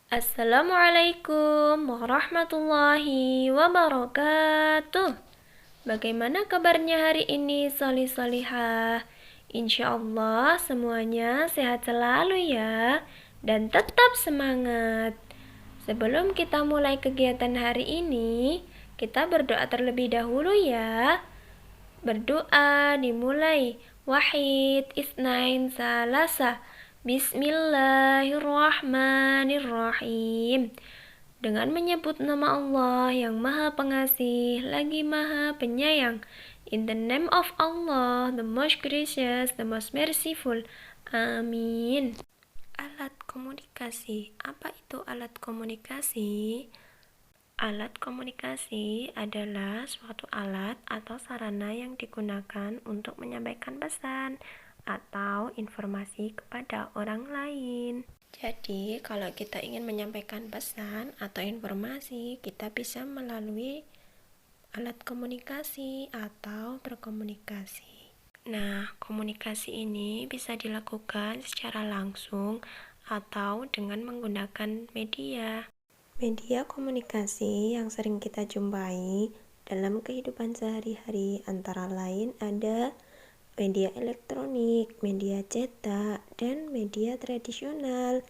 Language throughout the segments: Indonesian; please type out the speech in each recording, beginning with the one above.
Assalamualaikum warahmatullahi wabarakatuh. Bagaimana kabarnya hari ini, solih-solihah? Insya Allah semuanya sehat selalu ya, dan tetap semangat. Sebelum kita mulai kegiatan hari ini, kita berdoa terlebih dahulu ya. Berdoa dimulai. Wahid, isnain, salasa. Bismillahirrahmanirrahim. Dengan menyebut nama Allah yang Maha Pengasih lagi Maha Penyayang. In the name of Allah, the most gracious, the most merciful. Amin. Alat komunikasi. Apa itu alat komunikasi? Alat komunikasi adalah suatu alat atau sarana yang digunakan untuk menyampaikan pesan atau informasi kepada orang lain. Jadi, kalau kita ingin menyampaikan pesan atau informasi, kita bisa melalui alat komunikasi atau berkomunikasi. Nah, komunikasi ini bisa dilakukan secara langsung atau dengan menggunakan media. Media komunikasi yang sering kita jumpai dalam kehidupan sehari-hari antara lain ada media elektronik, media cetak, dan media tradisional.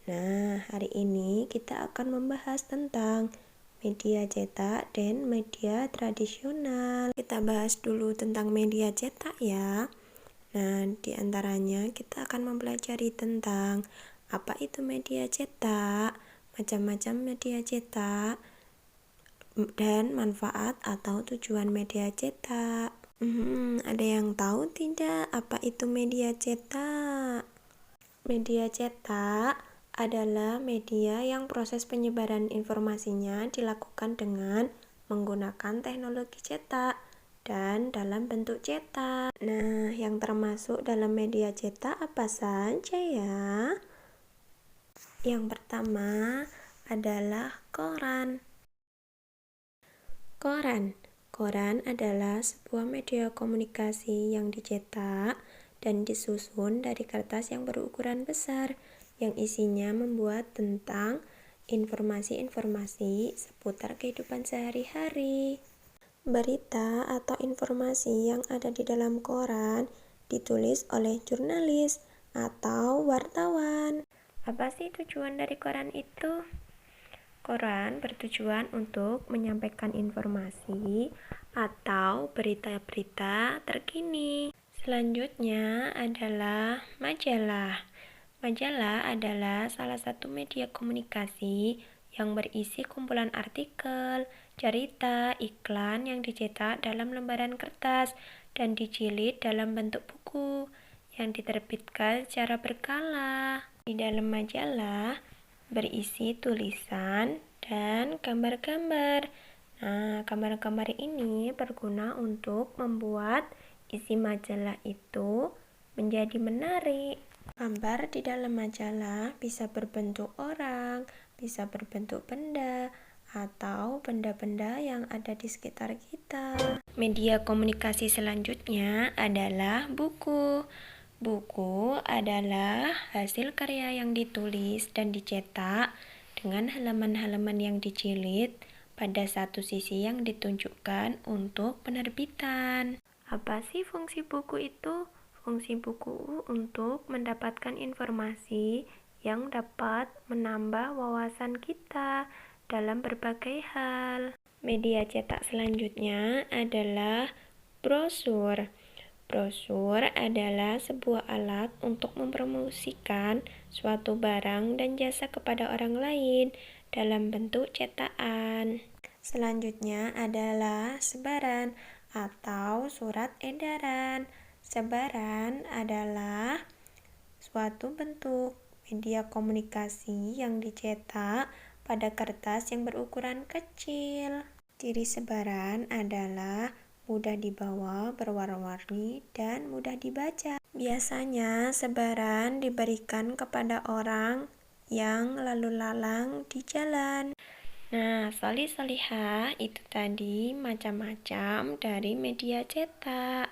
Nah, hari ini kita akan membahas tentang media cetak dan media tradisional. Kita bahas dulu tentang media cetak ya. Nah, di antaranya kita akan mempelajari tentang apa itu media cetak, macam-macam media cetak, dan manfaat atau tujuan media cetak. Ada yang tahu tidak apa itu media cetak? Media cetak adalah media yang proses penyebaran informasinya dilakukan dengan menggunakan teknologi cetak dan dalam bentuk cetak. Nah, yang termasuk dalam media cetak apa saja ya? Yang pertama adalah koran. Koran adalah sebuah media komunikasi yang dicetak dan disusun dari kertas yang berukuran besar, yang isinya membuat tentang informasi-informasi seputar kehidupan sehari-hari. Berita atau informasi yang ada di dalam koran ditulis oleh jurnalis atau wartawan. Apa sih tujuan dari koran itu? Koran bertujuan untuk menyampaikan informasi atau berita-berita terkini. Selanjutnya adalah majalah. Majalah adalah salah satu media komunikasi yang berisi kumpulan artikel, cerita, iklan yang dicetak dalam lembaran kertas dan dijilid dalam bentuk buku yang diterbitkan secara berkala. Di dalam majalah berisi tulisan dan gambar-gambar. Nah, gambar-gambar ini berguna untuk membuat isi majalah itu menjadi menarik. Gambar di dalam majalah bisa berbentuk orang, bisa berbentuk benda, atau benda-benda yang ada di sekitar kita. Media komunikasi selanjutnya adalah buku. Buku adalah hasil karya yang ditulis dan dicetak dengan halaman-halaman yang dijilid pada satu sisi yang ditunjukkan untuk penerbitan. Apa sih fungsi buku itu? Fungsi buku untuk mendapatkan informasi yang dapat menambah wawasan kita dalam berbagai hal. Media cetak selanjutnya adalah brosur. Brosur adalah sebuah alat untuk mempromosikan suatu barang dan jasa kepada orang lain dalam bentuk cetakan. Selanjutnya adalah sebaran atau surat edaran. Sebaran adalah suatu bentuk media komunikasi yang dicetak pada kertas yang berukuran kecil. Ciri sebaran adalah mudah dibawa, berwarna-warni, dan mudah dibaca. Biasanya sebaran diberikan kepada orang yang lalu lalang di jalan. Nah, solih-solihah itu tadi macam-macam dari media cetak.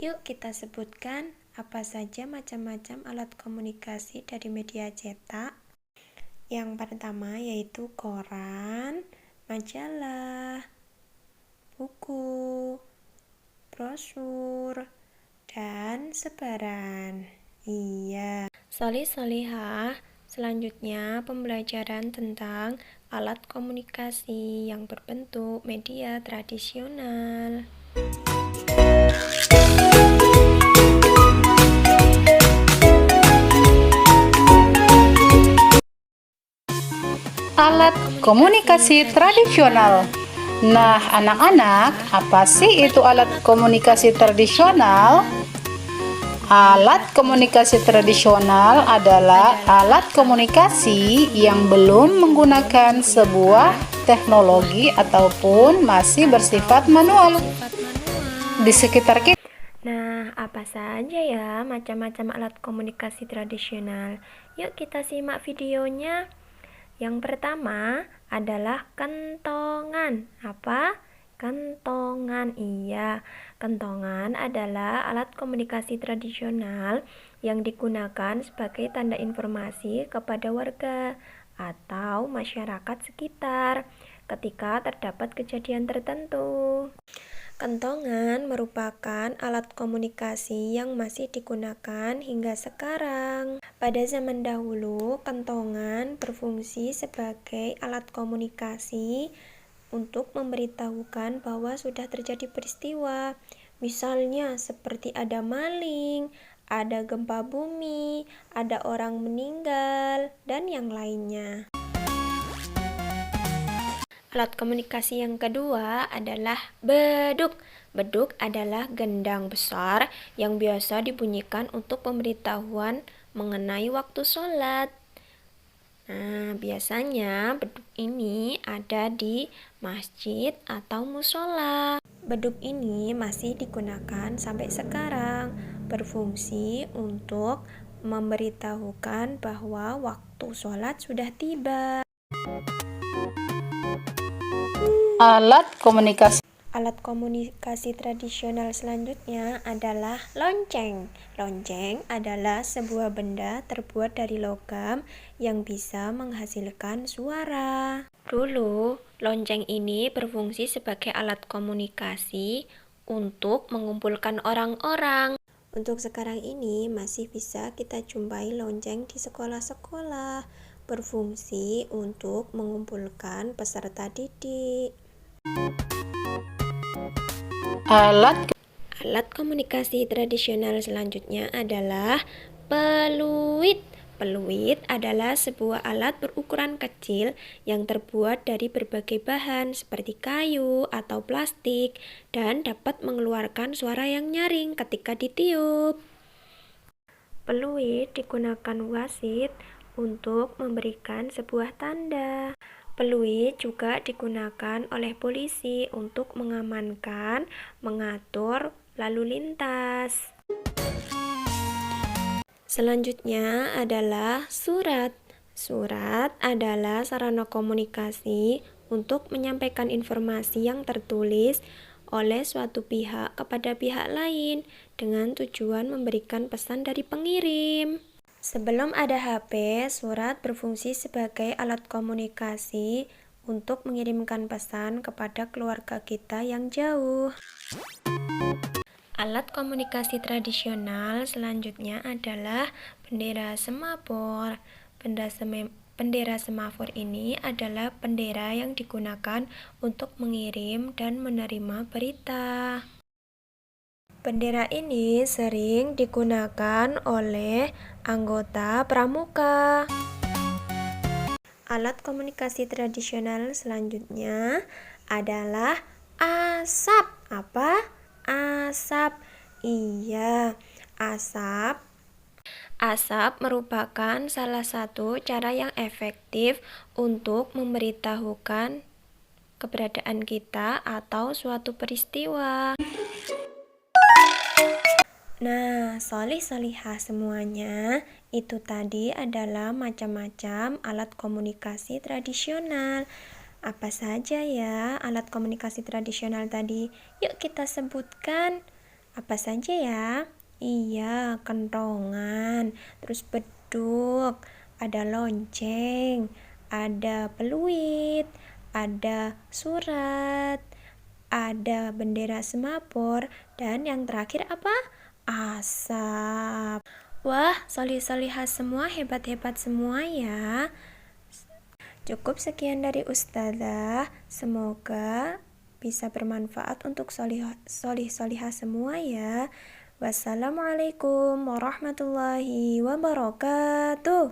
Yuk kita sebutkan apa saja macam-macam alat komunikasi dari media cetak. Yang pertama yaitu koran, majalah, buku, brosur, dan sebaran. Iya. Solih-solihah, selanjutnya pembelajaran tentang alat komunikasi yang berbentuk media tradisional. Alat komunikasi tradisional. Nah, anak-anak, apa sih itu alat komunikasi tradisional? Alat komunikasi tradisional adalah alat komunikasi yang belum menggunakan sebuah teknologi ataupun masih bersifat manual. Di sekitar kita. Nah, apa saja ya macam-macam alat komunikasi tradisional? Yuk kita simak videonya. Yang pertama adalah kentongan. Apa? Kentongan. Iya, kentongan adalah alat komunikasi tradisional yang digunakan sebagai tanda informasi kepada warga atau masyarakat sekitar ketika terdapat kejadian tertentu. Kentongan merupakan alat komunikasi yang masih digunakan hingga sekarang. Pada zaman dahulu, kentongan berfungsi sebagai alat komunikasi untuk memberitahukan bahwa sudah terjadi peristiwa. Misalnya seperti ada maling, ada gempa bumi, ada orang meninggal, dan yang lainnya. Alat komunikasi yang kedua adalah beduk. Beduk adalah gendang besar yang biasa dibunyikan untuk pemberitahuan mengenai waktu sholat. Nah, biasanya beduk ini ada di masjid atau musola. Beduk ini masih digunakan sampai sekarang, berfungsi untuk memberitahukan bahwa waktu sholat sudah tiba. Alat komunikasi tradisional selanjutnya adalah lonceng. Lonceng adalah sebuah benda terbuat dari logam yang bisa menghasilkan suara. Dulu, lonceng ini berfungsi sebagai alat komunikasi untuk mengumpulkan orang-orang. Untuk sekarang ini masih bisa kita jumpai lonceng di sekolah-sekolah, berfungsi untuk mengumpulkan peserta didik. Alat komunikasi tradisional selanjutnya adalah peluit. Peluit adalah sebuah alat berukuran kecil yang terbuat dari berbagai bahan seperti kayu atau plastik dan dapat mengeluarkan suara yang nyaring ketika ditiup. Peluit digunakan wasit untuk memberikan sebuah tanda. Peluit juga digunakan oleh polisi untuk mengamankan, mengatur lalu lintas. Selanjutnya adalah surat. Surat adalah sarana komunikasi untuk menyampaikan informasi yang tertulis oleh suatu pihak kepada pihak lain dengan tujuan memberikan pesan dari pengirim. Sebelum ada HP, surat berfungsi sebagai alat komunikasi untuk mengirimkan pesan kepada keluarga kita yang jauh. Alat komunikasi tradisional selanjutnya adalah bendera semafor. Bendera semafor ini adalah bendera yang digunakan untuk mengirim dan menerima berita. Bendera ini sering digunakan oleh anggota pramuka. Alat komunikasi tradisional selanjutnya adalah asap. Apa? Asap. Iya, asap. Asap merupakan salah satu cara yang efektif untuk memberitahukan keberadaan kita atau suatu peristiwa. Nah, solih-solihah semuanya, itu tadi adalah macam-macam alat komunikasi tradisional. Apa saja ya alat komunikasi tradisional tadi? Yuk kita sebutkan. Apa saja ya? Iya, kentongan, terus beduk, ada lonceng, ada peluit, ada surat, ada bendera semapur, dan yang terakhir apa? Asap. Wah, solih-solihah semua, hebat-hebat semua ya. Cukup sekian dari Ustazah. Semoga bisa bermanfaat untuk solih-solihah semua ya. Wassalamualaikum warahmatullahi wabarakatuh.